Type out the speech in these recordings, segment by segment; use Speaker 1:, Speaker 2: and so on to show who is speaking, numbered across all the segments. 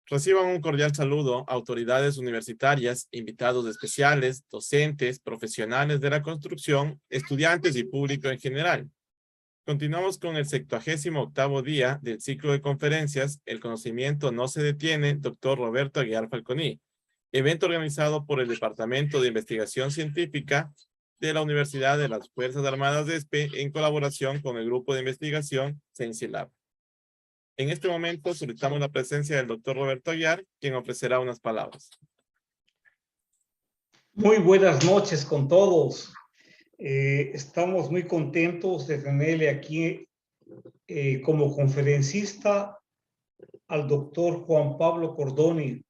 Speaker 1: Reciban un cordial saludo autoridades universitarias, invitados especiales, docentes, profesionales de la construcción, estudiantes y público en general. Continuamos con el 78º día del ciclo de conferencias El conocimiento no se detiene, Dr. Roberto Aguiar Falconi, evento organizado por el Departamento de Investigación Científica de la Universidad de las Fuerzas Armadas de ESPE en colaboración con el Grupo de Investigación Ciencilab. En este momento solicitamos la presencia del doctor Roberto Aguiar, quien ofrecerá unas palabras.
Speaker 2: Muy buenas noches con todos. Estamos muy contentos de tenerle aquí como conferencista al doctor Juan Pablo Cordoni.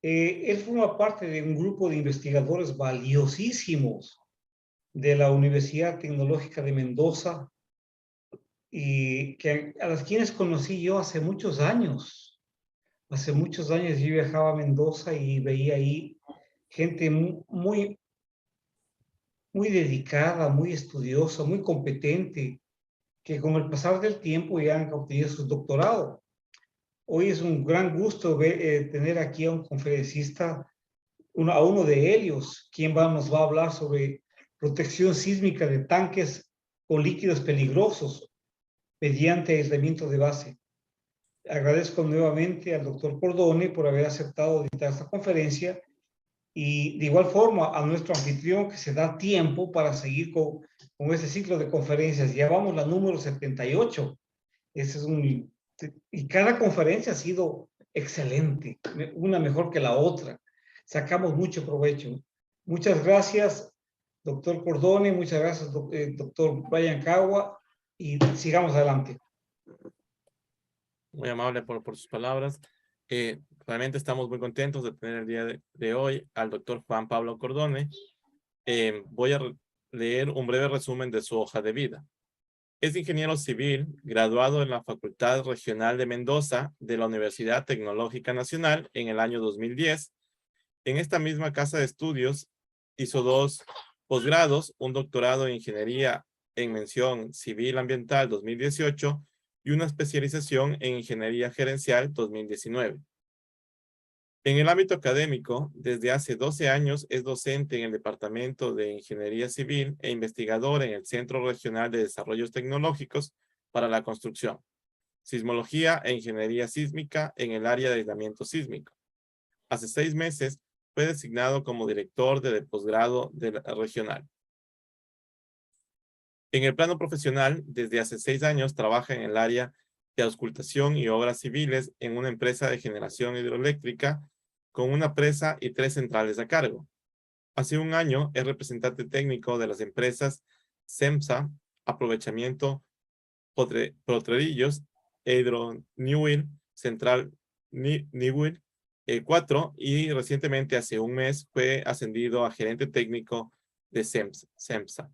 Speaker 2: Él forma parte de un grupo de investigadores valiosísimos de la Universidad Tecnológica de Mendoza y a las quienes conocí yo hace muchos años. Hace muchos años yo viajaba a Mendoza y veía ahí gente muy dedicada, muy estudiosa, muy competente, que con el pasar del tiempo ya han obtenido su doctorado. Hoy es un gran gusto tener aquí a un conferencista, a uno de ellos, quien nos va a hablar sobre protección sísmica de tanques con líquidos peligrosos mediante aislamiento de base. Agradezco nuevamente al doctor Cordoni por haber aceptado dictar esta conferencia y de igual forma a nuestro anfitrión que se da tiempo para seguir con este ciclo de conferencias. Ya vamos la número 78. Ese es y cada conferencia ha sido excelente, una mejor que la otra. Sacamos mucho provecho. Muchas gracias, doctor Cordoni, muchas gracias, doctor Brian Cagua, y sigamos adelante.
Speaker 1: Muy amable por sus palabras. Realmente estamos muy contentos de tener el día de hoy al doctor Juan Pablo Cordoni. Voy a leer un breve resumen de su hoja de vida. Es ingeniero civil, graduado en la Facultad Regional de Mendoza de la Universidad Tecnológica Nacional en el año 2010. En esta misma casa de estudios hizo 2 posgrados, un doctorado en Ingeniería en Mención Civil Ambiental 2018 y una especialización en Ingeniería Gerencial 2019. En el ámbito académico, desde hace 12 años es docente en el Departamento de Ingeniería Civil e investigador en el Centro Regional de Desarrollos Tecnológicos para la Construcción, Sismología e Ingeniería Sísmica en el área de aislamiento sísmico. Hace 6 meses fue designado como director de posgrado de la regional. En el plano profesional, desde hace 6 años trabaja en el área de auscultación y obras civiles en una empresa de generación hidroeléctrica con una presa y 3 centrales a cargo. Hace 1 año es representante técnico de las empresas CEMSA, Aprovechamiento Potrerillos, Hydro Newell, Central Newell 4 y recientemente hace 1 mes fue ascendido a gerente técnico de CEMSA.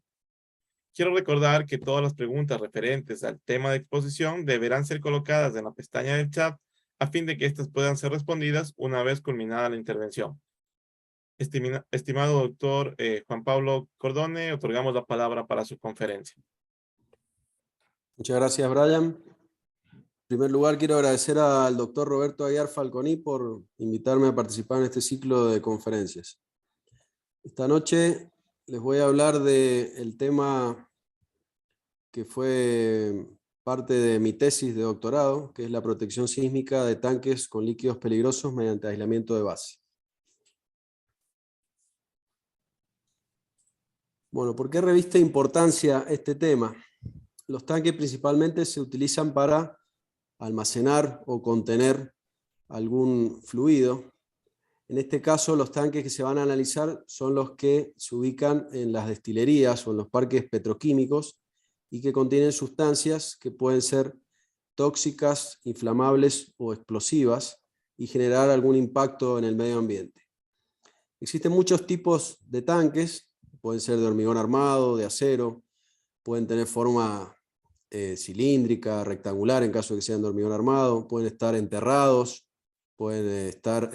Speaker 1: Quiero recordar que todas las preguntas referentes al tema de exposición deberán ser colocadas en la pestaña del chat a fin de que éstas puedan ser respondidas una vez culminada la intervención. Estimado doctor Juan Pablo Cordoni, otorgamos la palabra para su conferencia.
Speaker 3: Muchas gracias, Brian. En primer lugar, quiero agradecer al doctor Roberto Aguiar Falconi por invitarme a participar en este ciclo de conferencias. Esta noche les voy a hablar del tema que fue parte de mi tesis de doctorado, que es la protección sísmica de tanques con líquidos peligrosos mediante aislamiento de base. Bueno, ¿por qué reviste importancia este tema? Los tanques principalmente se utilizan para almacenar o contener algún fluido. En este caso, los tanques que se van a analizar son los que se ubican en las destilerías o en los parques petroquímicos y que contienen sustancias que pueden ser tóxicas, inflamables o explosivas y generar algún impacto en el medio ambiente. Existen muchos tipos de tanques, pueden ser de hormigón armado, de acero, pueden tener forma cilíndrica, rectangular en caso de que sean de hormigón armado, pueden estar enterrados, pueden estar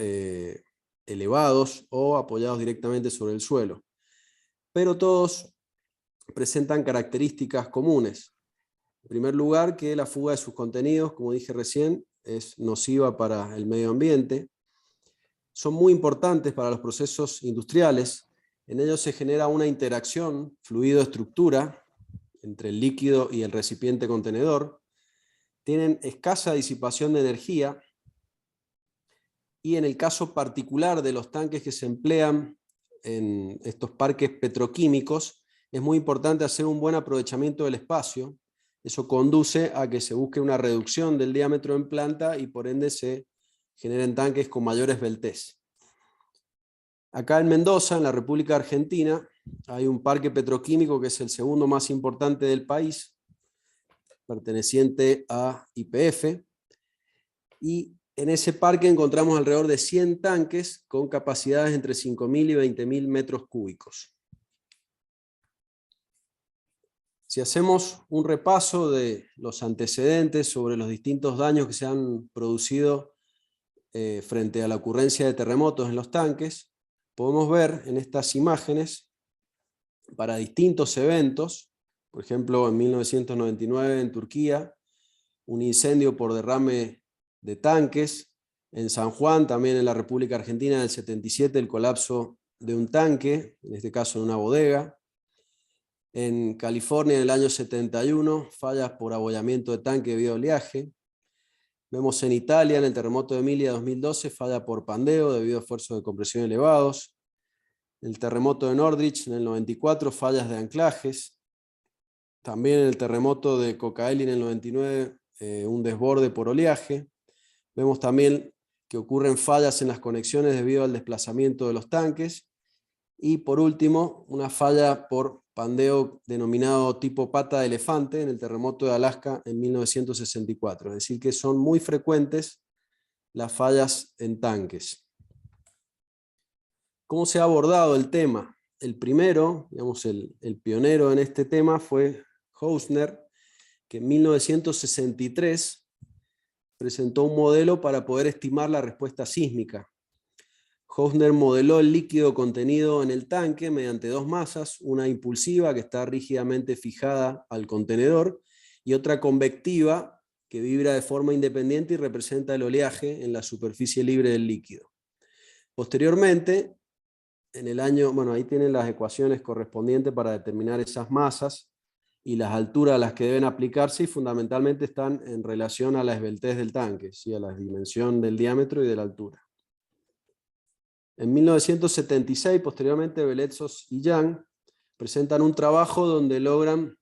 Speaker 3: elevados o apoyados directamente sobre el suelo. Pero todos presentan características comunes. En primer lugar, que la fuga de sus contenidos, como dije recién, es nociva para el medio ambiente. Son muy importantes para los procesos industriales. En ellos se genera una interacción fluido-estructura entre el líquido y el recipiente contenedor. Tienen escasa disipación de energía y en el caso particular de los tanques que se emplean en estos parques petroquímicos, es muy importante hacer un buen aprovechamiento del espacio. Eso conduce a que se busque una reducción del diámetro en planta y por ende se generen tanques con mayor esbeltez. Acá en Mendoza, en la República Argentina, hay un parque petroquímico que es el segundo más importante del país, perteneciente a YPF, y en ese parque encontramos alrededor de 100 tanques con capacidades entre 5.000 y 20.000 metros cúbicos. Si hacemos un repaso de los antecedentes sobre los distintos daños que se han producido frente a la ocurrencia de terremotos en los tanques, podemos ver en estas imágenes, para distintos eventos, por ejemplo en 1999 en Turquía, un incendio por derrame de tanques, en San Juan, también en la República Argentina en el 77, el colapso de un tanque, en este caso en una bodega. En California en el año 71, fallas por abollamiento de tanque debido a oleaje. Vemos en Italia, en el terremoto de Emilia 2012, falla por pandeo debido a esfuerzos de compresión elevados. El terremoto de Nordrich en el 94, fallas de anclajes. También en el terremoto de Cocaeli en el 99, un desborde por oleaje. Vemos también que ocurren fallas en las conexiones debido al desplazamiento de los tanques. Y por último, una falla por pandeo denominado tipo pata de elefante en el terremoto de Alaska en 1964. Es decir, que son muy frecuentes las fallas en tanques. ¿Cómo se ha abordado el tema? El primero, digamos, el pionero en este tema fue Hausner, que en 1963 presentó un modelo para poder estimar la respuesta sísmica. Hausner modeló el líquido contenido en el tanque mediante dos masas, una impulsiva que está rígidamente fijada al contenedor y otra convectiva que vibra de forma independiente y representa el oleaje en la superficie libre del líquido. Posteriormente, en el año, bueno, ahí tienen las ecuaciones correspondientes para determinar esas masas y las alturas a las que deben aplicarse, y fundamentalmente están en relación a la esbeltez del tanque, ¿sí? A la dimensión del diámetro y de la altura. En 1976, posteriormente, Belezos y Yang presentan un trabajo donde logran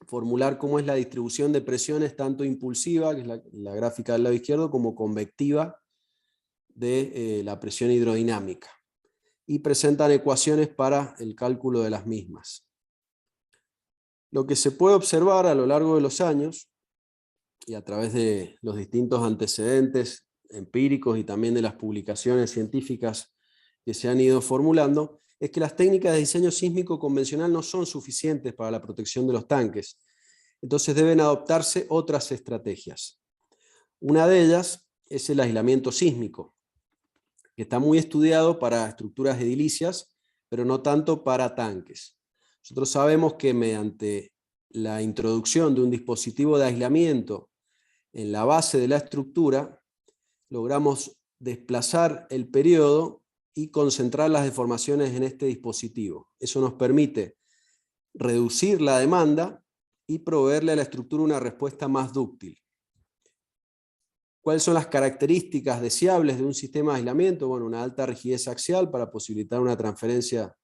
Speaker 3: formular cómo es la distribución de presiones, tanto impulsiva, que es la gráfica del lado izquierdo, como convectiva de la presión hidrodinámica. Y presentan ecuaciones para el cálculo de las mismas. Lo que se puede observar a lo largo de los años, y a través de los distintos antecedentes empíricos y también de las publicaciones científicas que se han ido formulando, es que las técnicas de diseño sísmico convencional no son suficientes para la protección de los tanques. Entonces deben adoptarse otras estrategias. Una de ellas es el aislamiento sísmico, que está muy estudiado para estructuras edilicias, pero no tanto para tanques. Nosotros sabemos que mediante la introducción de un dispositivo de aislamiento en la base de la estructura, logramos desplazar el periodo y concentrar las deformaciones en este dispositivo. Eso nos permite reducir la demanda y proveerle a la estructura una respuesta más dúctil. ¿Cuáles son las características deseables de un sistema de aislamiento? Bueno, una alta rigidez axial para posibilitar una transferencia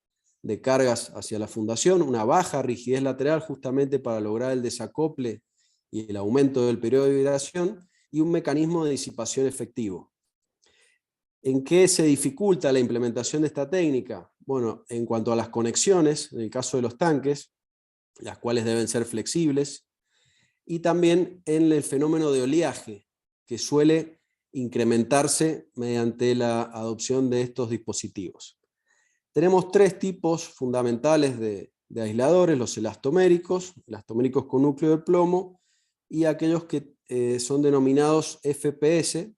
Speaker 3: de cargas hacia la fundación, una baja rigidez lateral justamente para lograr el desacople y el aumento del periodo de vibración, y un mecanismo de disipación efectivo. ¿En qué se dificulta la implementación de esta técnica? Bueno, en cuanto a las conexiones, en el caso de los tanques, las cuales deben ser flexibles, y también en el fenómeno de oleaje, que suele incrementarse mediante la adopción de estos dispositivos. Tenemos tres tipos fundamentales de aisladores: los elastoméricos con núcleo de plomo, y aquellos que son denominados FPS,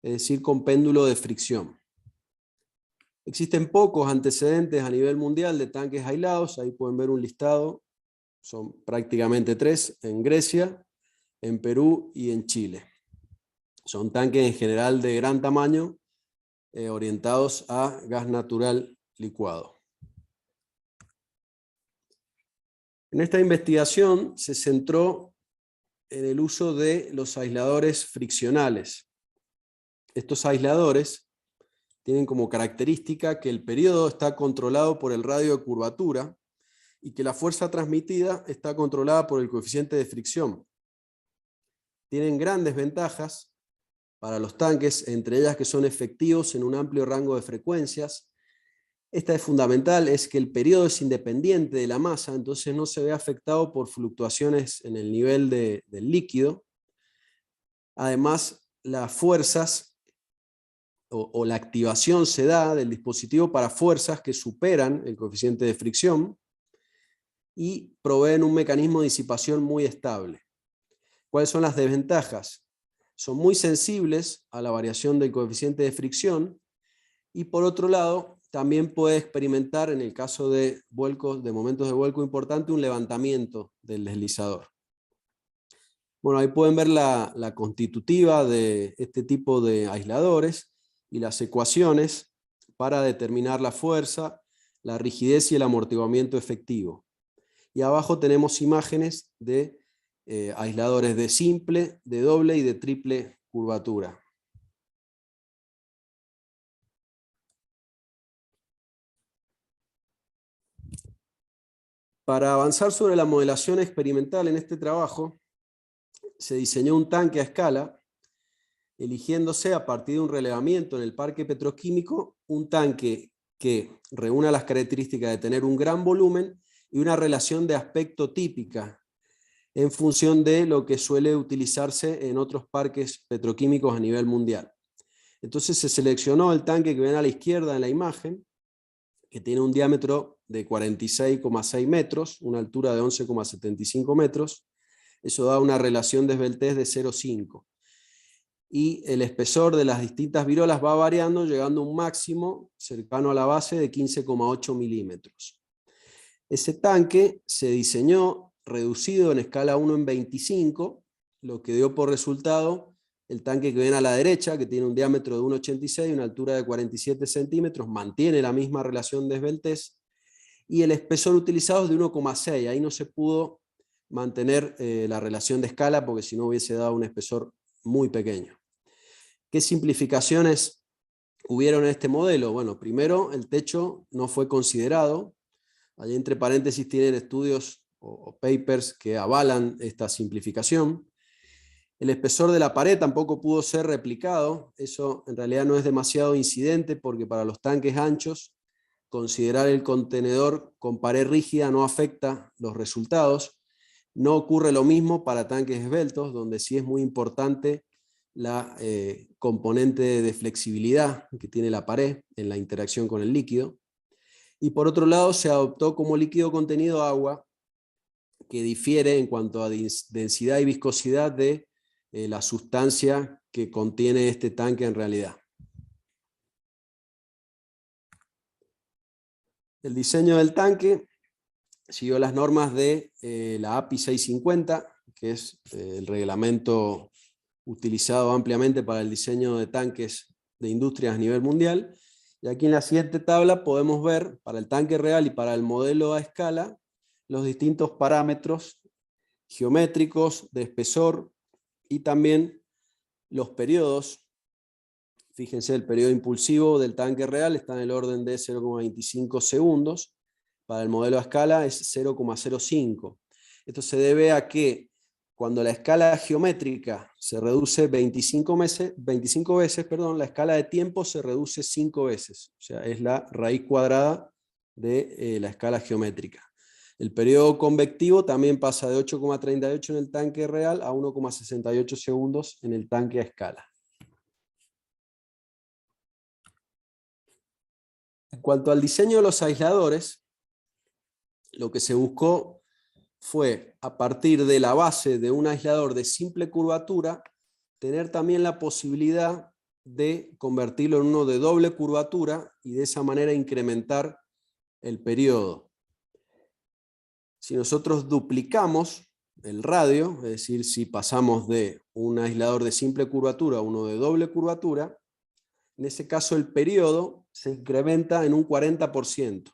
Speaker 3: es decir, con péndulo de fricción. Existen pocos antecedentes a nivel mundial de tanques aislados, ahí pueden ver un listado, son prácticamente 3, en Grecia, en Perú y en Chile. Son tanques en general de gran tamaño, orientados a gas natural licuado. En esta investigación se centró en el uso de los aisladores friccionales. Estos aisladores tienen como característica que el periodo está controlado por el radio de curvatura y que la fuerza transmitida está controlada por el coeficiente de fricción. Tienen grandes ventajas para los tanques, entre ellas que son efectivos en un amplio rango de frecuencias. Esta es fundamental, es que el periodo es independiente de la masa, entonces no se ve afectado por fluctuaciones en el nivel del líquido. Además, las fuerzas o la activación se da del dispositivo para fuerzas que superan el coeficiente de fricción y proveen un mecanismo de disipación muy estable. ¿Cuáles son las desventajas? Son muy sensibles a la variación del coeficiente de fricción y, por otro lado, también puede experimentar, en el caso de vuelcos, de momentos de vuelco importante, un levantamiento del deslizador. Bueno, ahí pueden ver la constitutiva de este tipo de aisladores y las ecuaciones para determinar la fuerza, la rigidez y el amortiguamiento efectivo. Y abajo tenemos imágenes de aisladores de simple, de doble y de triple curvatura. Para avanzar sobre la modelación experimental en este trabajo, se diseñó un tanque a escala, eligiéndose a partir de un relevamiento en el parque petroquímico, un tanque que reúna las características de tener un gran volumen y una relación de aspecto típica, en función de lo que suele utilizarse en otros parques petroquímicos a nivel mundial. Entonces se seleccionó el tanque que ven a la izquierda en la imagen, que tiene un diámetro de 46,6 metros, una altura de 11,75 metros, eso da una relación de esbeltez de 0,5. Y el espesor de las distintas virolas va variando, llegando a un máximo cercano a la base de 15,8 milímetros. Ese tanque se diseñó reducido en escala 1:25, lo que dio por resultado el tanque que ven a la derecha, que tiene un diámetro de 1,86 y una altura de 47 centímetros, mantiene la misma relación de esbeltez, y el espesor utilizado es de 1,6, ahí no se pudo mantener la relación de escala porque si no hubiese dado un espesor muy pequeño. ¿Qué simplificaciones hubieron en este modelo? Bueno, primero el techo no fue considerado. Allí entre paréntesis tienen estudios o papers que avalan esta simplificación. El espesor de la pared tampoco pudo ser replicado. Eso en realidad no es demasiado incidente porque para los tanques anchos considerar el contenedor con pared rígida no afecta los resultados. No ocurre lo mismo para tanques esbeltos, donde sí es muy importante la componente de flexibilidad que tiene la pared en la interacción con el líquido. Y por otro lado se adoptó como líquido contenido agua, que difiere en cuanto a densidad y viscosidad de la sustancia que contiene este tanque en realidad. El diseño del tanque siguió las normas de la API 650, que es el reglamento utilizado ampliamente para el diseño de tanques de industrias a nivel mundial. Y aquí en la siguiente tabla podemos ver, para el tanque real y para el modelo a escala, los distintos parámetros geométricos de espesor y también los periodos. Fíjense, el periodo impulsivo del tanque real está en el orden de 0,25 segundos. Para el modelo a escala es 0,05. Esto se debe a que cuando la escala geométrica se reduce 25 veces, la escala de tiempo se reduce 5 veces. O sea, es la raíz cuadrada de la escala geométrica. El periodo convectivo también pasa de 8,38 en el tanque real a 1,68 segundos en el tanque a escala. En cuanto al diseño de los aisladores, lo que se buscó fue, a partir de la base de un aislador de simple curvatura, tener también la posibilidad de convertirlo en uno de doble curvatura y de esa manera incrementar el periodo. Si nosotros duplicamos el radio, es decir, si pasamos de un aislador de simple curvatura, uno de doble curvatura, en ese caso el periodo se incrementa en un 40%.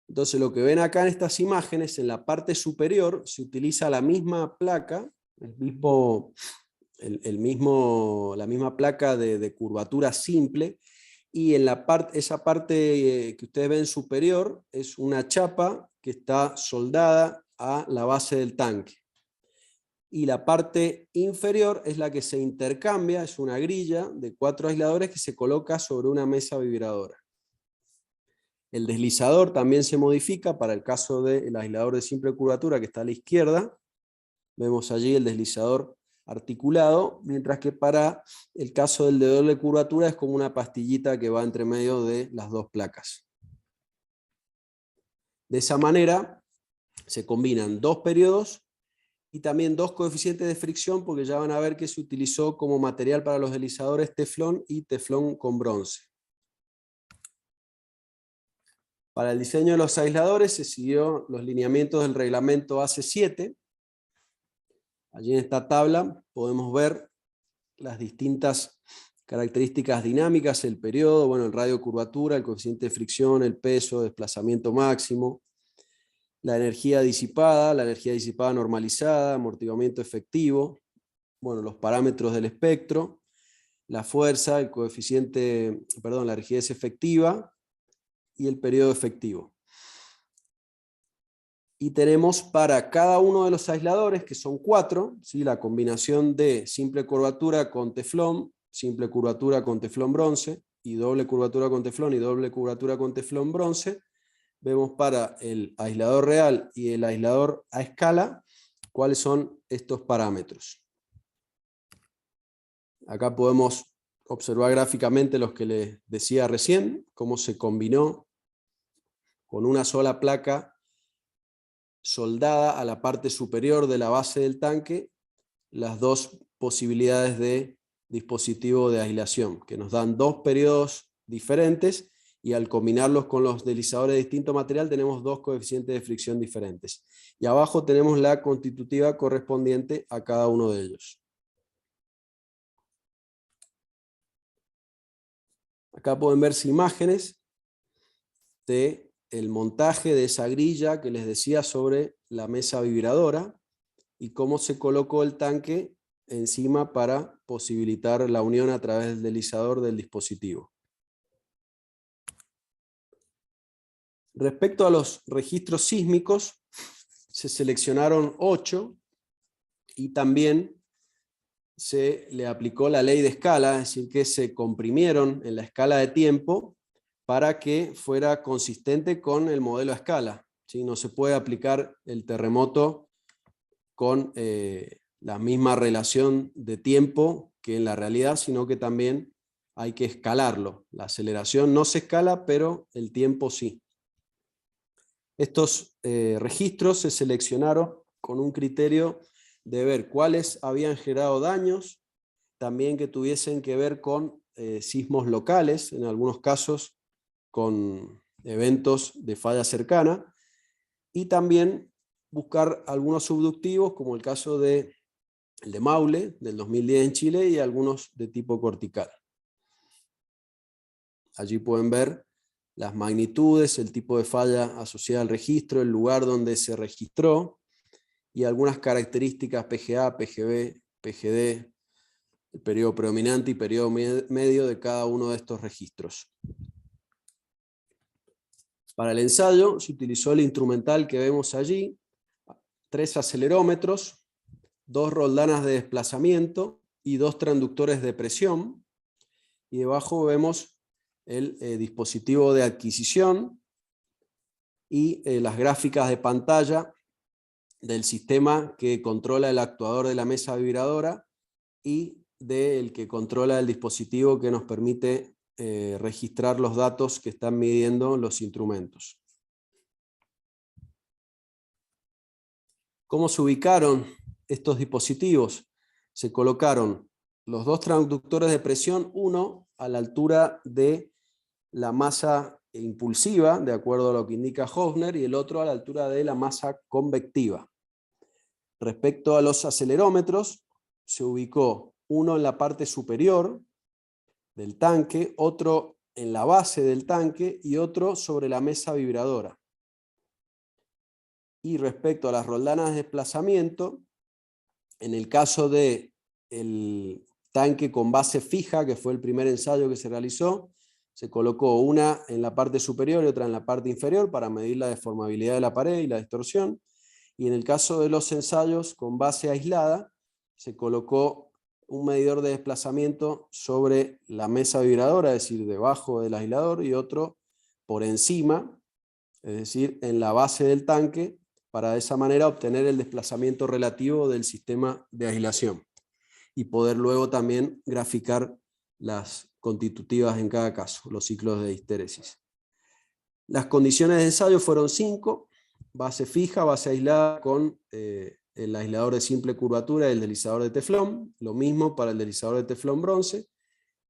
Speaker 3: Entonces lo que ven acá en estas imágenes, en la parte superior se utiliza la misma placa, la misma placa de curvatura simple, y en esa parte que ustedes ven superior es una chapa que está soldada a la base del tanque. Y la parte inferior es la que se intercambia, es una grilla de 4 aisladores que se coloca sobre una mesa vibradora. El deslizador también se modifica para el caso del aislador de simple curvatura que está a la izquierda. Vemos allí el deslizador articulado, mientras que para el caso del de doble curvatura es como una pastillita que va entre medio de las dos placas. De esa manera se combinan 2 periodos y también 2 coeficientes de fricción, porque ya van a ver que se utilizó como material para los deslizadores teflón y teflón con bronce. Para el diseño de los aisladores se siguió los lineamientos del reglamento AC7. Allí en esta tabla podemos ver las distintas características dinámicas, el periodo, el radio de curvatura, el coeficiente de fricción, el peso, desplazamiento máximo, la energía disipada normalizada, amortiguamiento efectivo, los parámetros del espectro, la fuerza, el coeficiente, la rigidez efectiva y el periodo efectivo. Y tenemos para cada uno de los aisladores, que son 4, ¿sí? La combinación de simple curvatura con teflón, simple curvatura con teflón bronce, y doble curvatura con teflón y doble curvatura con teflón bronce. Vemos para el aislador real y el aislador a escala cuáles son estos parámetros. Acá podemos observar gráficamente los que les decía recién, cómo se combinó con una sola placa soldada a la parte superior de la base del tanque las 2 posibilidades de dispositivo de aislación, que nos dan 2 periodos diferentes, y al combinarlos con los deslizadores de distinto material tenemos 2 coeficientes de fricción diferentes. Y abajo tenemos la constitutiva correspondiente a cada uno de ellos. Acá pueden verse imágenes de el montaje de esa grilla que les decía sobre la mesa vibradora y cómo se colocó el tanque encima para posibilitar la unión a través del deslizador del dispositivo. Respecto a los registros sísmicos, se seleccionaron 8 y también se le aplicó la ley de escala, es decir, que se comprimieron en la escala de tiempo para que fuera consistente con el modelo a escala. ¿Sí? No se puede aplicar el terremoto con la misma relación de tiempo que en la realidad, sino que también hay que escalarlo. La aceleración no se escala, pero el tiempo sí. Estos registros se seleccionaron con un criterio de ver cuáles habían generado daños, también que tuviesen que ver con sismos locales, en algunos casos con eventos de falla cercana, y también buscar algunos subductivos, como el caso el de Maule, del 2010 en Chile, y algunos de tipo cortical. Allí pueden ver las magnitudes, el tipo de falla asociada al registro, el lugar donde se registró, y algunas características PGA, PGB, PGD, el periodo predominante y periodo medio de cada uno de estos registros. Para el ensayo se utilizó el instrumental que vemos allí, 3 acelerómetros, 2 roldanas de desplazamiento y 2 transductores de presión. Y debajo vemos el dispositivo de adquisición y las gráficas de pantalla del sistema que controla el actuador de la mesa vibradora y del que controla el dispositivo que nos permite registrar los datos que están midiendo los instrumentos. ¿Cómo se ubicaron estos dispositivos? Se colocaron los 2 transductores de presión, uno a la altura de la masa impulsiva, de acuerdo a lo que indica Hofner, y el otro a la altura de la masa convectiva. Respecto a los acelerómetros, se ubicó uno en la parte superior del tanque, otro en la base del tanque y otro sobre la mesa vibradora. Y respecto a las roldanas de desplazamiento, en el caso del tanque con base fija, que fue el primer ensayo que se realizó, se colocó una en la parte superior y otra en la parte inferior para medir la deformabilidad de la pared y la distorsión. Y en el caso de los ensayos con base aislada, se colocó un medidor de desplazamiento sobre la mesa vibradora, es decir, debajo del aislador, y otro por encima, es decir, en la base del tanque, para de esa manera obtener el desplazamiento relativo del sistema de aislación y poder luego también graficar las constitutivas en cada caso, los ciclos de histéresis. Las condiciones de ensayo fueron 5, base fija, base aislada con el aislador de simple curvatura y el deslizador de teflón, lo mismo para el deslizador de teflón bronce,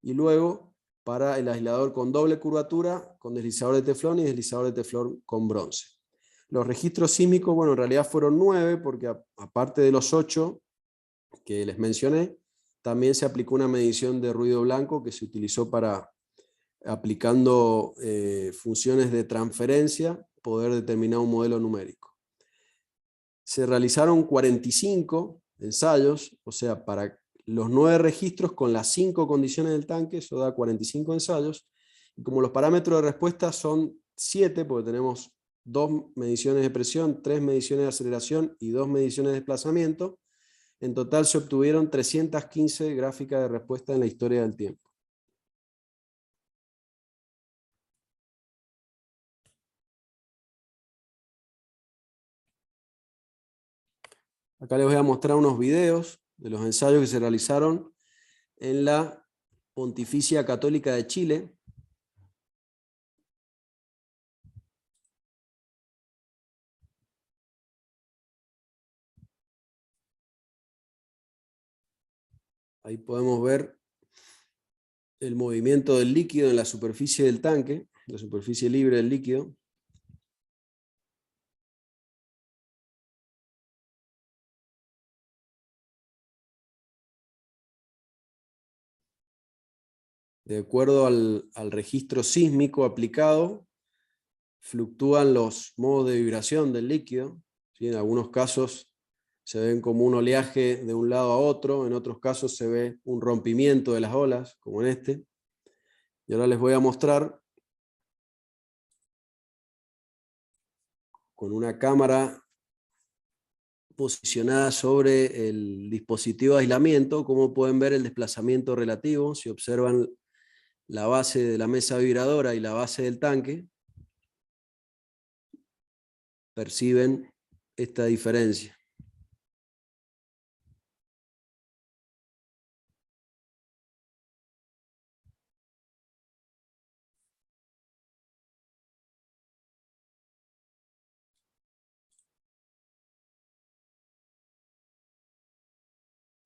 Speaker 3: y luego para el aislador con doble curvatura, con deslizador de teflón y deslizador de teflón con bronce. Los registros sísmicos, bueno, en realidad fueron 9, porque aparte de los 8 que les mencioné, también se aplicó una medición de ruido blanco que se utilizó para, aplicando funciones de transferencia, poder determinar un modelo numérico. Se realizaron 45 ensayos, o sea, para los 9 registros con las 5 condiciones del tanque, eso da 45 ensayos, y como los parámetros de respuesta son 7, porque tenemos 2 mediciones de presión, 3 mediciones de aceleración y 2 mediciones de desplazamiento, en total se obtuvieron 315 gráficas de respuesta en la historia del tiempo. Acá les voy a mostrar unos videos de los ensayos que se realizaron en la Pontificia Católica de Chile. Ahí podemos ver el movimiento del líquido en la superficie del tanque, la superficie libre del líquido. De acuerdo al registro sísmico aplicado, fluctúan los modos de vibración del líquido. ¿Sí? En algunos casos se ven como un oleaje de un lado a otro, en otros casos se ve un rompimiento de las olas, como en este. Y ahora les voy a mostrar con una cámara posicionada sobre el dispositivo de aislamiento, cómo pueden ver el desplazamiento relativo, si observan la base de la mesa vibradora y la base del tanque, perciben esta diferencia.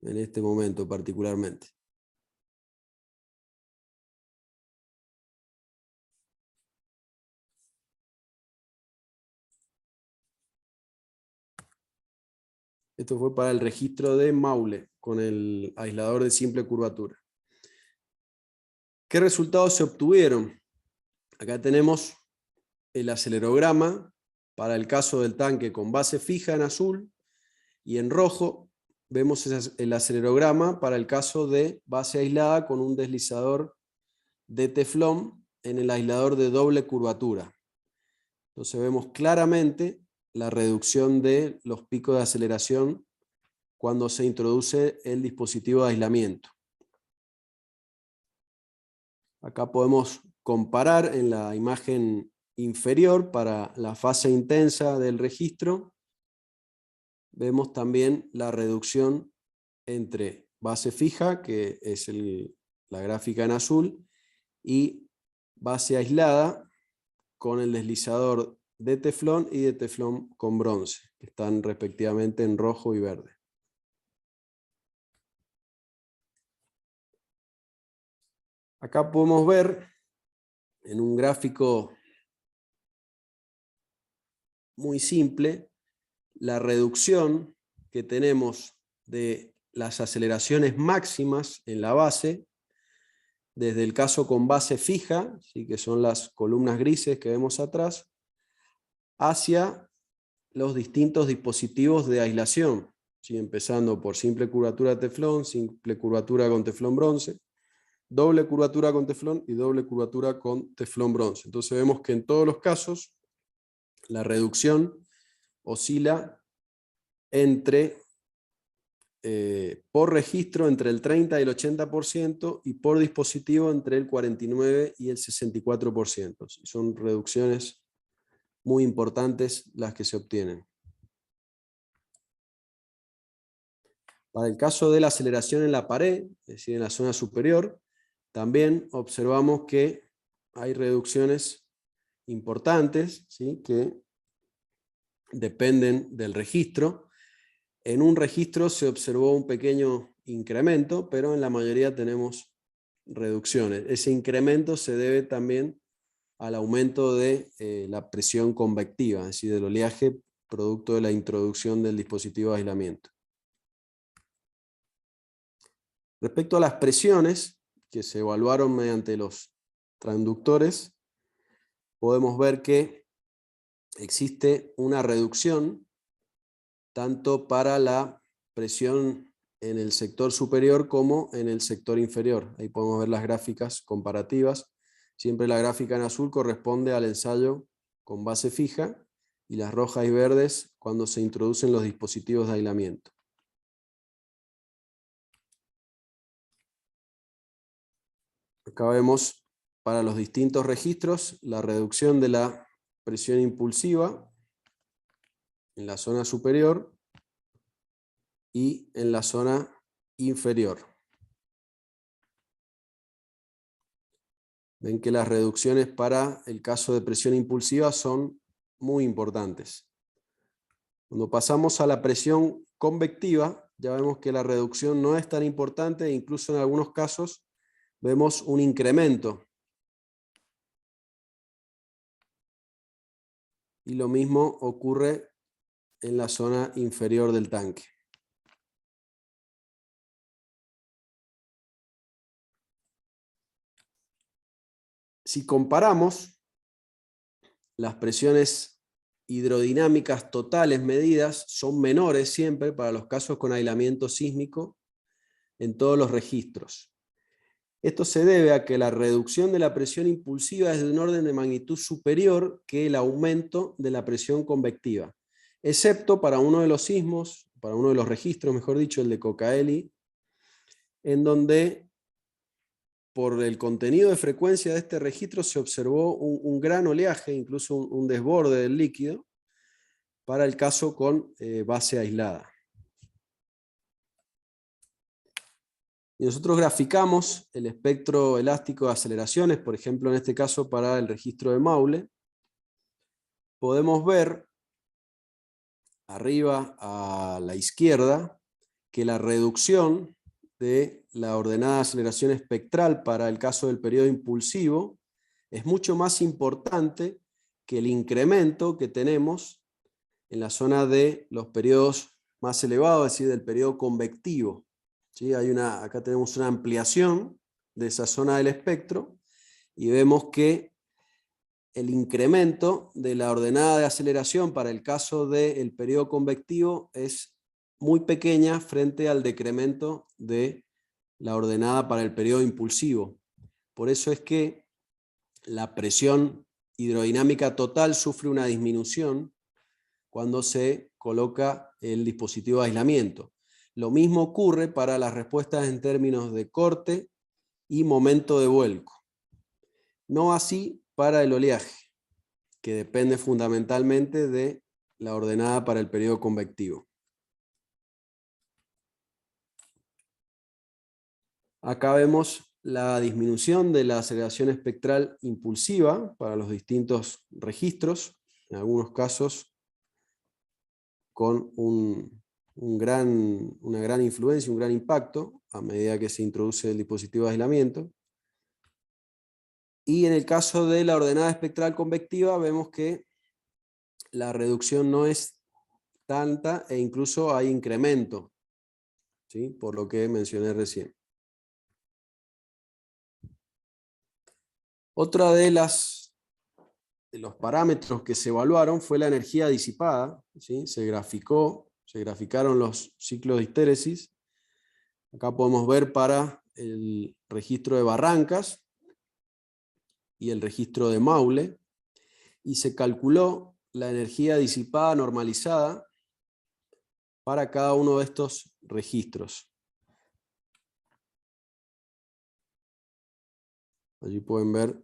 Speaker 3: En este momento particularmente. Esto fue para el registro de Maule, con el aislador de simple curvatura. ¿Qué resultados se obtuvieron? Acá tenemos el acelerograma para el caso del tanque con base fija en azul, y en rojo vemos el acelerograma para el caso de base aislada con un deslizador de teflón en el aislador de doble curvatura. Entonces vemos claramente la reducción de los picos de aceleración cuando se introduce el dispositivo de aislamiento. Acá podemos comparar en la imagen inferior para la fase intensa del registro. Vemos también la reducción entre base fija, que es la gráfica en azul, y base aislada con el deslizador de teflón y de teflón con bronce, que están respectivamente en rojo y verde. Acá podemos ver en un gráfico muy simple la reducción que tenemos de las aceleraciones máximas en la base, desde el caso con base fija, ¿sí?, que son las columnas grises que vemos atrás, hacia los distintos dispositivos de aislación, ¿sí?, empezando por simple curvatura de teflón, simple curvatura con teflón bronce, doble curvatura con teflón y doble curvatura con teflón bronce. Entonces vemos que en todos los casos la reducción oscila por registro entre el 30 y el 80% y por dispositivo entre el 49 y el 64%. Son reducciones muy importantes las que se obtienen. Para el caso de la aceleración en la pared, es decir, en la zona superior, también observamos que hay reducciones importantes, ¿sí?, que dependen del registro. En un registro se observó un pequeño incremento, pero en la mayoría tenemos reducciones. Ese incremento se debe también al aumento de la presión convectiva, es decir, del oleaje producto de la introducción del dispositivo de aislamiento. Respecto a las presiones que se evaluaron mediante los transductores, podemos ver que existe una reducción tanto para la presión en el sector superior como en el sector inferior. Ahí podemos ver las gráficas comparativas. Siempre la gráfica en azul corresponde al ensayo con base fija y las rojas y verdes cuando se introducen los dispositivos de aislamiento. Acá vemos para los distintos registros la reducción de la presión impulsiva en la zona superior y en la zona inferior. Ven que las reducciones para el caso de presión impulsiva son muy importantes. Cuando pasamos a la presión convectiva, ya vemos que la reducción no es tan importante e incluso en algunos casos vemos un incremento. Y lo mismo ocurre en la zona inferior del tanque. Si comparamos las presiones hidrodinámicas totales medidas, son menores siempre para los casos con aislamiento sísmico en todos los registros. Esto se debe a que la reducción de la presión impulsiva es de un orden de magnitud superior que el aumento de la presión convectiva, excepto para uno de los sismos, para uno de los registros, mejor dicho, el de Cocaeli, en donde por el contenido de frecuencia de este registro se observó un gran oleaje, incluso un desborde del líquido, para el caso con base aislada. Y nosotros graficamos el espectro elástico de aceleraciones, por ejemplo, en este caso para el registro de Maule. Podemos ver arriba a la izquierda que la reducción de la ordenada aceleración espectral para el caso del periodo impulsivo es mucho más importante que el incremento que tenemos en la zona de los periodos más elevados, es decir, del periodo convectivo. ¿Sí? Acá tenemos una ampliación de esa zona del espectro y vemos que el incremento de la ordenada de aceleración para el caso del periodo convectivo es muy pequeña frente al decremento de la ordenada para el periodo impulsivo. Por eso es que la presión hidrodinámica total sufre una disminución cuando se coloca el dispositivo de aislamiento. Lo mismo ocurre para las respuestas en términos de corte y momento de vuelco. No así para el oleaje, que depende fundamentalmente de la ordenada para el periodo convectivo. Acá vemos la disminución de la aceleración espectral impulsiva para los distintos registros, en algunos casos con una gran influencia, un gran impacto a medida que se introduce el dispositivo de aislamiento. Y en el caso de la ordenada espectral convectiva vemos que la reducción no es tanta e incluso hay incremento, ¿sí? Por lo que mencioné recién. Otra de los parámetros que se evaluaron fue la energía disipada, ¿sí? Se graficaron los ciclos de histéresis. Acá podemos ver para el registro de Barrancas y el registro de Maule, y se calculó la energía disipada normalizada para cada uno de estos registros. Allí pueden ver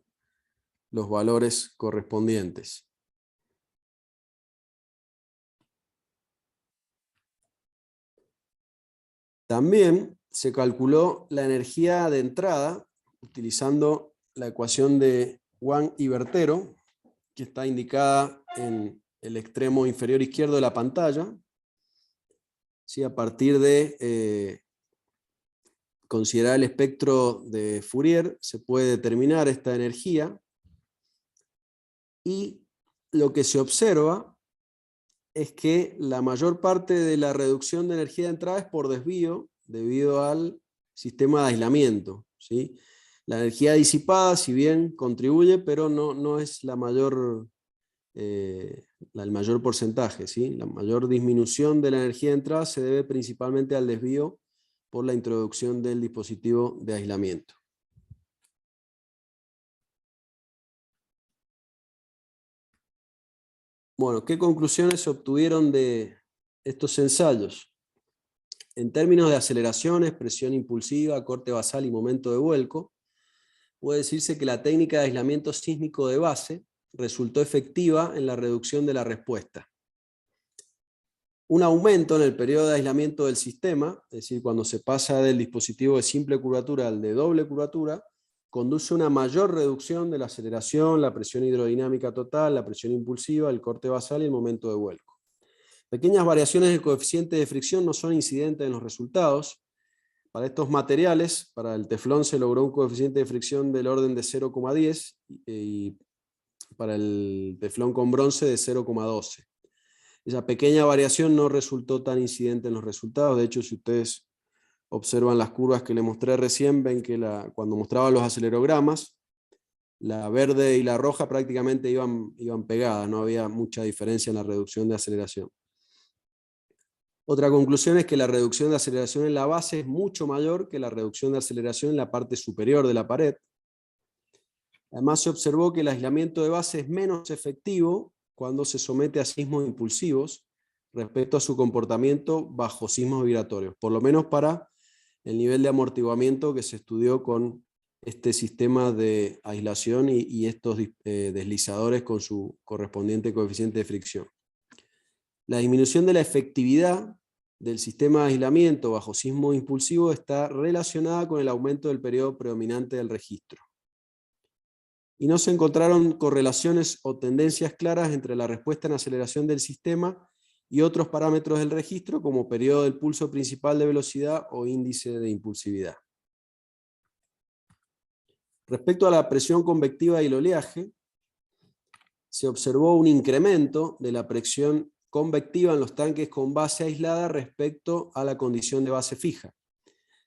Speaker 3: los valores correspondientes. También se calculó la energía de entrada utilizando la ecuación de Wang y Bertero, que está indicada en el extremo inferior izquierdo de la pantalla. Sí, a partir de considerar el espectro de Fourier, se puede determinar esta energía, y lo que se observa es que la mayor parte de la reducción de energía de entrada es por desvío, debido al sistema de aislamiento, ¿sí? La energía disipada, si bien contribuye, pero no es el mayor porcentaje, ¿sí? La mayor disminución de la energía de entrada se debe principalmente al desvío por la introducción del dispositivo de aislamiento. Bueno, ¿qué conclusiones se obtuvieron de estos ensayos? En términos de aceleraciones, presión impulsiva, corte basal y momento de vuelco, puede decirse que la técnica de aislamiento sísmico de base resultó efectiva en la reducción de la respuesta. Un aumento en el periodo de aislamiento del sistema, es decir, cuando se pasa del dispositivo de simple curvatura al de doble curvatura, conduce a una mayor reducción de la aceleración, la presión hidrodinámica total, la presión impulsiva, el corte basal y el momento de vuelco. Pequeñas variaciones del coeficiente de fricción no son incidentes en los resultados. Para estos materiales, para el teflón se logró un coeficiente de fricción del orden de 0,10 y para el teflón con bronce de 0,12. Esa pequeña variación no resultó tan incidente en los resultados. De hecho, si ustedes observan las curvas que les mostré recién, ven que cuando mostraba los acelerogramas, la verde y la roja prácticamente iban pegadas, no había mucha diferencia en la reducción de aceleración. Otra conclusión es que la reducción de aceleración en la base es mucho mayor que la reducción de aceleración en la parte superior de la pared. Además se observó que el aislamiento de base es menos efectivo cuando se somete a sismos impulsivos respecto a su comportamiento bajo sismos vibratorios, por lo menos para el nivel de amortiguamiento que se estudió con este sistema de aislación y estos deslizadores con su correspondiente coeficiente de fricción. La disminución de la efectividad del sistema de aislamiento bajo sismo impulsivo está relacionada con el aumento del periodo predominante del registro. Y no se encontraron correlaciones o tendencias claras entre la respuesta en aceleración del sistema y otros parámetros del registro, como periodo del pulso principal de velocidad o índice de impulsividad. Respecto a la presión convectiva y el oleaje, se observó un incremento de la presión convectiva en los tanques con base aislada respecto a la condición de base fija.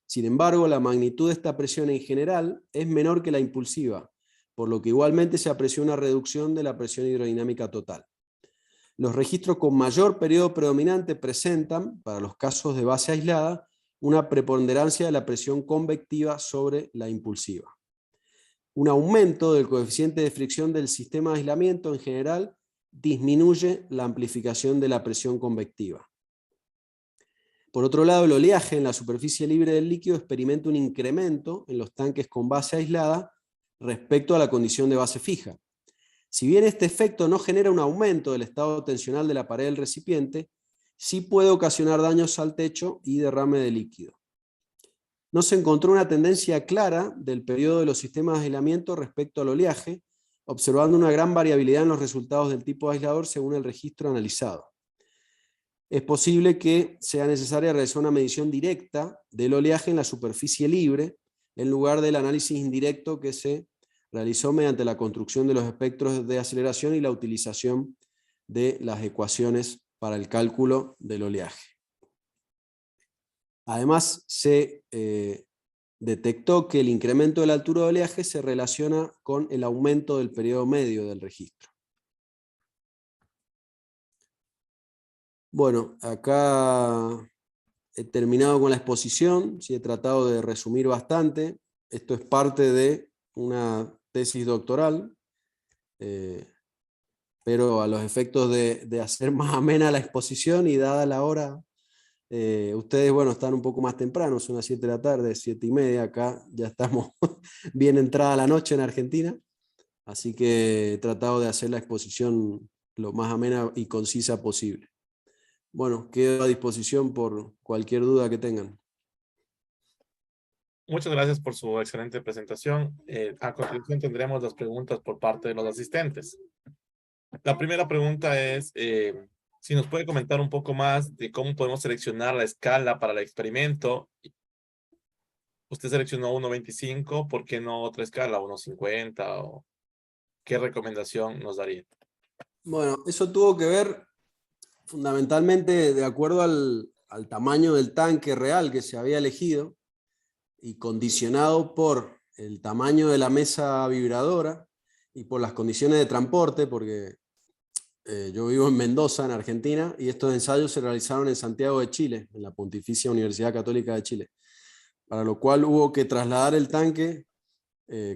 Speaker 3: Sin embargo, la magnitud de esta presión en general es menor que la impulsiva, por lo que igualmente se apreció una reducción de la presión hidrodinámica total. Los registros con mayor periodo predominante presentan, para los casos de base aislada, una preponderancia de la presión convectiva sobre la impulsiva. Un aumento del coeficiente de fricción del sistema de aislamiento en general disminuye la amplificación de la presión convectiva. Por otro lado, el oleaje en la superficie libre del líquido experimenta un incremento en los tanques con base aislada respecto a la condición de base fija. Si bien este efecto no genera un aumento del estado tensional de la pared del recipiente, sí puede ocasionar daños al techo y derrame de líquido. No se encontró una tendencia clara del periodo de los sistemas de aislamiento respecto al oleaje, observando una gran variabilidad en los resultados del tipo de aislador según el registro analizado. Es posible que sea necesaria realizar una medición directa del oleaje en la superficie libre, en lugar del análisis indirecto que se realizó mediante la construcción de los espectros de aceleración y la utilización de las ecuaciones para el cálculo del oleaje. Además, se detectó que el incremento de la altura de oleaje se relaciona con el aumento del periodo medio del registro. Bueno, acá he terminado con la exposición, sí, he tratado de resumir bastante. Esto es parte de una tesis doctoral, pero a los efectos de hacer más amena la exposición y dada la hora, ustedes, bueno, están un poco más temprano, son las 7 de la tarde, 7:30, acá ya estamos bien entrada la noche en Argentina, así que he tratado de hacer la exposición lo más amena y concisa posible. Bueno, quedo a disposición por cualquier duda que tengan.
Speaker 1: Muchas gracias por su excelente presentación. A continuación tendremos las preguntas por parte de los asistentes. La primera pregunta es si nos puede comentar un poco más de cómo podemos seleccionar la escala para el experimento. Usted seleccionó 1.25, ¿por qué no otra escala, 1.50? ¿O qué recomendación nos daría?
Speaker 3: Bueno, eso tuvo que ver fundamentalmente de acuerdo al tamaño del tanque real que se había elegido y condicionado por el tamaño de la mesa vibradora y por las condiciones de transporte, porque yo vivo en Mendoza, en Argentina, y estos ensayos se realizaron en Santiago de Chile, en la Pontificia Universidad Católica de Chile, para lo cual hubo que trasladar el tanque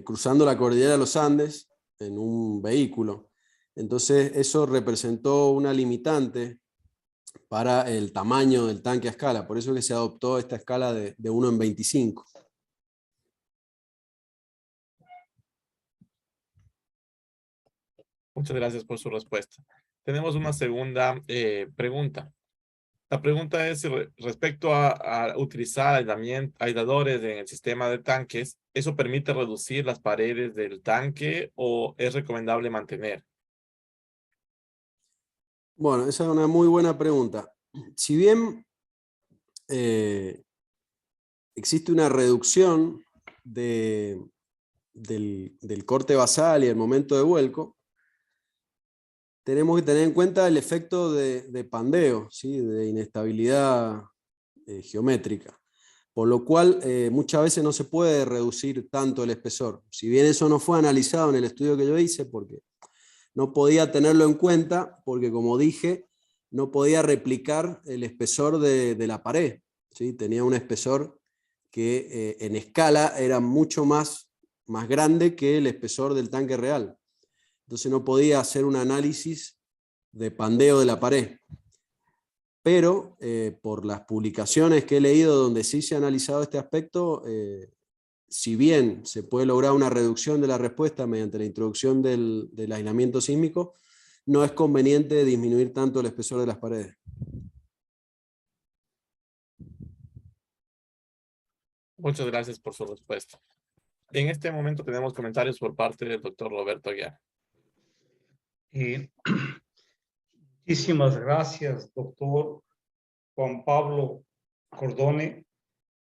Speaker 3: cruzando la cordillera de los Andes en un vehículo. Entonces eso representó una limitante para el tamaño del tanque a escala, por eso es que se adoptó esta escala de 1:25.
Speaker 1: Muchas gracias por su respuesta. Tenemos una segunda pregunta. La pregunta es respecto a utilizar aisladores en el sistema de tanques, ¿eso permite reducir las paredes del tanque o es recomendable mantener?
Speaker 3: Bueno, esa es una muy buena pregunta. Si bien existe una reducción del corte basal y el momento de vuelco, tenemos que tener en cuenta el efecto de pandeo, ¿sí? De inestabilidad geométrica, por lo cual muchas veces no se puede reducir tanto el espesor. Si bien eso no fue analizado en el estudio que yo hice, porque no podía tenerlo en cuenta, porque como dije, no podía replicar el espesor de la pared, ¿sí? Tenía un espesor que en escala era mucho más grande que el espesor del tanque real. Entonces no podía hacer un análisis de pandeo de la pared. Pero por las publicaciones que he leído donde sí se ha analizado este aspecto, si bien se puede lograr una reducción de la respuesta mediante la introducción del aislamiento sísmico, no es conveniente disminuir tanto el espesor de las paredes.
Speaker 1: Muchas gracias por su respuesta. En este momento tenemos comentarios por parte del doctor Roberto Aguiar.
Speaker 2: Muchísimas gracias, doctor Juan Pablo Cordone.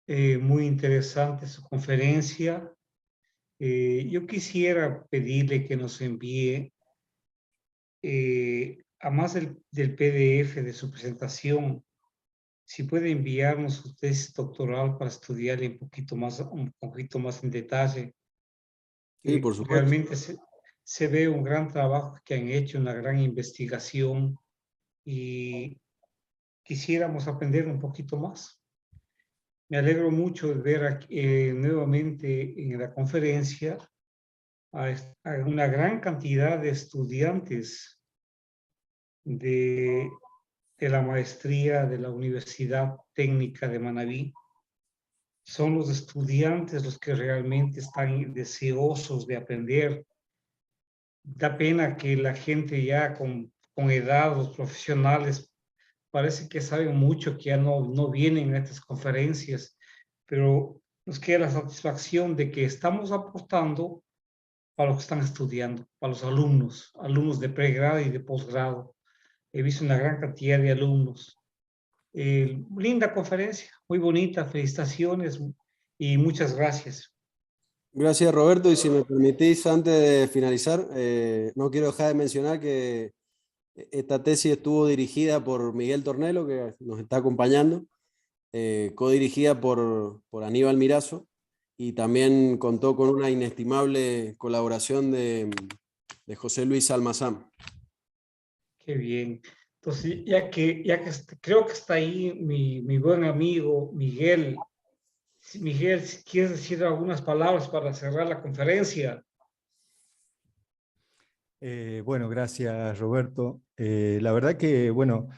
Speaker 2: Muy interesante su conferencia. Yo quisiera pedirle que nos envíe, a más del PDF de su presentación, si puede enviarnos su tesis doctoral para estudiarle un poquito más en detalle.
Speaker 3: Sí, por supuesto.
Speaker 2: Realmente se ve un gran trabajo que han hecho, una gran investigación, y quisiéramos aprender un poquito más. Me alegro mucho de ver aquí, nuevamente en la conferencia a una gran cantidad de estudiantes de la maestría de la Universidad Técnica de Manabí. Son los estudiantes los que realmente están deseosos de aprender. Da pena que la gente ya con edad, los profesionales, parece que saben mucho, que ya no vienen a estas conferencias, pero nos queda la satisfacción de que estamos apostando para los que están estudiando, para los alumnos de pregrado y de posgrado. He visto una gran cantidad de alumnos. Linda conferencia, muy bonita, felicitaciones y muchas gracias.
Speaker 3: Gracias, Roberto, y si me permitís, antes de finalizar, no quiero dejar de mencionar que Esta tesis estuvo dirigida por Miguel Tornelo, que nos está acompañando, codirigida por Aníbal Mirazo, y también contó con una inestimable colaboración de José Luis Almazán.
Speaker 2: Qué bien. Entonces, creo que está ahí mi buen amigo Miguel. Miguel, si quieres decir algunas palabras para cerrar la conferencia.
Speaker 4: Bueno, gracias Roberto. La verdad que, bueno,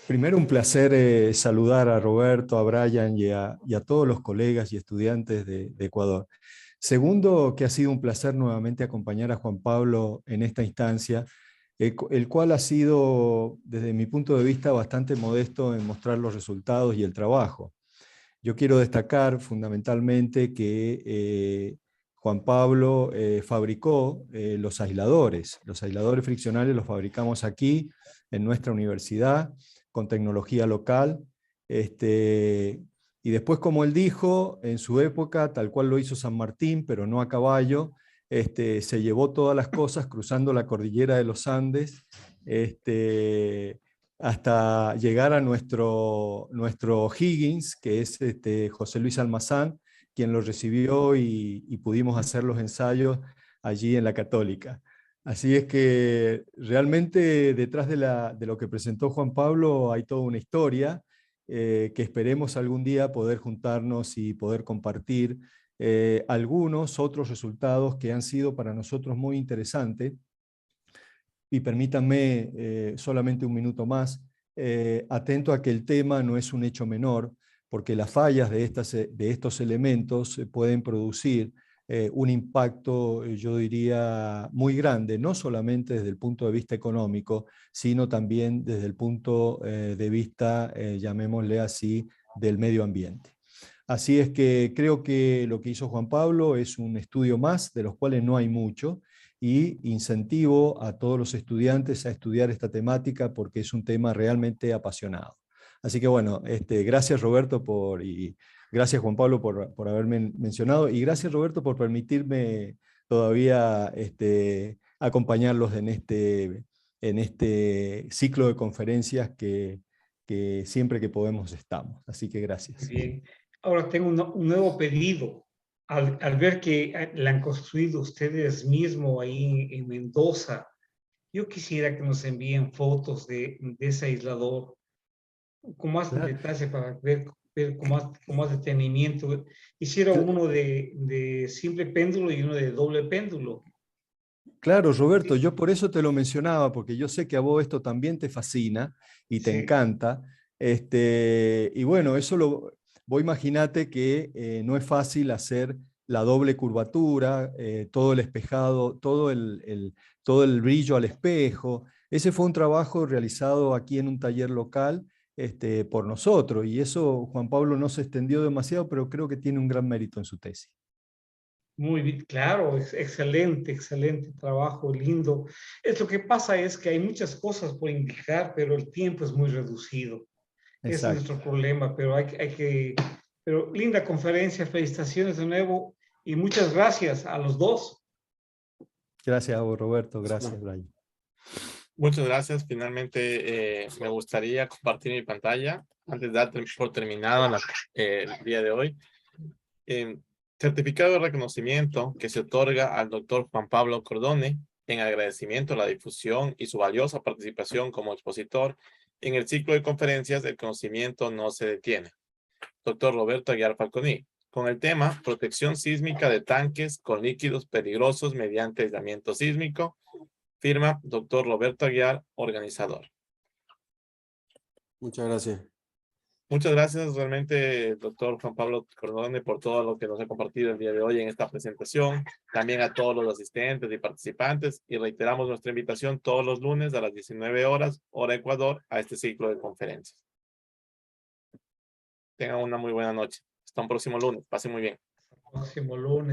Speaker 4: primero un placer saludar a Roberto, a Brian y a todos los colegas y estudiantes de Ecuador. Segundo, que ha sido un placer nuevamente acompañar a Juan Pablo en esta instancia, el cual ha sido, desde mi punto de vista, bastante modesto en mostrar los resultados y el trabajo. Yo quiero destacar fundamentalmente que Juan Pablo fabricó los aisladores. Los aisladores friccionales los fabricamos aquí, en nuestra universidad, con tecnología local. Y después, como él dijo, en su época, tal cual lo hizo San Martín, pero no a caballo, se llevó todas las cosas cruzando la cordillera de los Andes, hasta llegar a nuestro Higgins, que es José Luis Almazán, quien lo recibió y pudimos hacer los ensayos allí en la Católica. Así es que realmente detrás de lo que presentó Juan Pablo hay toda una historia que esperemos algún día poder juntarnos y poder compartir algunos otros resultados que han sido para nosotros muy interesantes. Y permítanme solamente un minuto más, atento a que el tema no es un hecho menor, porque las fallas de estos elementos pueden producir un impacto, yo diría, muy grande, no solamente desde el punto de vista económico, sino también desde el punto de vista, llamémosle así, del medio ambiente. Así es que creo que lo que hizo Juan Pablo es un estudio más, de los cuales no hay mucho, y incentivo a todos los estudiantes a estudiar esta temática porque es un tema realmente apasionado. Así que bueno, gracias Roberto y gracias Juan Pablo por haberme mencionado, y gracias Roberto por permitirme todavía acompañarlos en este ciclo de conferencias que siempre que podemos estamos. Así que gracias.
Speaker 2: Bien. Ahora tengo un nuevo pedido. Al ver que la han construido ustedes mismos ahí en Mendoza, yo quisiera que nos envíen fotos de ese aislador con más
Speaker 4: Claro.
Speaker 2: detalle para ver con más detenimiento. Hicieron uno de simple péndulo y uno de doble péndulo.
Speaker 4: Claro, Roberto, yo por eso te lo mencionaba, porque yo sé que a vos esto también te fascina y te
Speaker 2: Sí.
Speaker 4: encanta. Y bueno, vos imaginate que no es fácil hacer la doble curvatura, todo el espejado, todo el brillo al espejo. Ese fue un trabajo realizado aquí en un taller local por nosotros, y eso Juan Pablo no se extendió demasiado, pero creo que tiene un gran mérito en su tesis.
Speaker 2: Muy bien, claro, excelente, excelente trabajo, lindo. Lo que pasa es que hay muchas cosas por indicar, pero el tiempo es muy reducido. Ese es
Speaker 4: Exacto.
Speaker 2: nuestro problema, pero pero linda conferencia, felicitaciones de nuevo y muchas gracias a los dos.
Speaker 4: Gracias a vos, Roberto. Gracias, Brian.
Speaker 1: Muchas gracias. Finalmente, me gustaría compartir mi pantalla antes de dar por terminado el día de hoy. Certificado de reconocimiento que se otorga al doctor Juan Pablo Cordone en agradecimiento a la difusión y su valiosa participación como expositor en el ciclo de conferencias El conocimiento no se detiene. Doctor Roberto Aguiar Falconi, con el tema Protección sísmica de tanques con líquidos peligrosos mediante aislamiento sísmico. Firma doctor Roberto Aguiar, organizador.
Speaker 3: Muchas gracias.
Speaker 1: Muchas gracias realmente, doctor Juan Pablo Cordone, por todo lo que nos ha compartido el día de hoy en esta presentación. También a todos los asistentes y participantes. Y reiteramos nuestra invitación todos los lunes a las 19 horas, hora Ecuador, a este ciclo de conferencias. Tengan una muy buena noche. Hasta un próximo lunes. Pasen muy bien.
Speaker 2: Próximo lunes.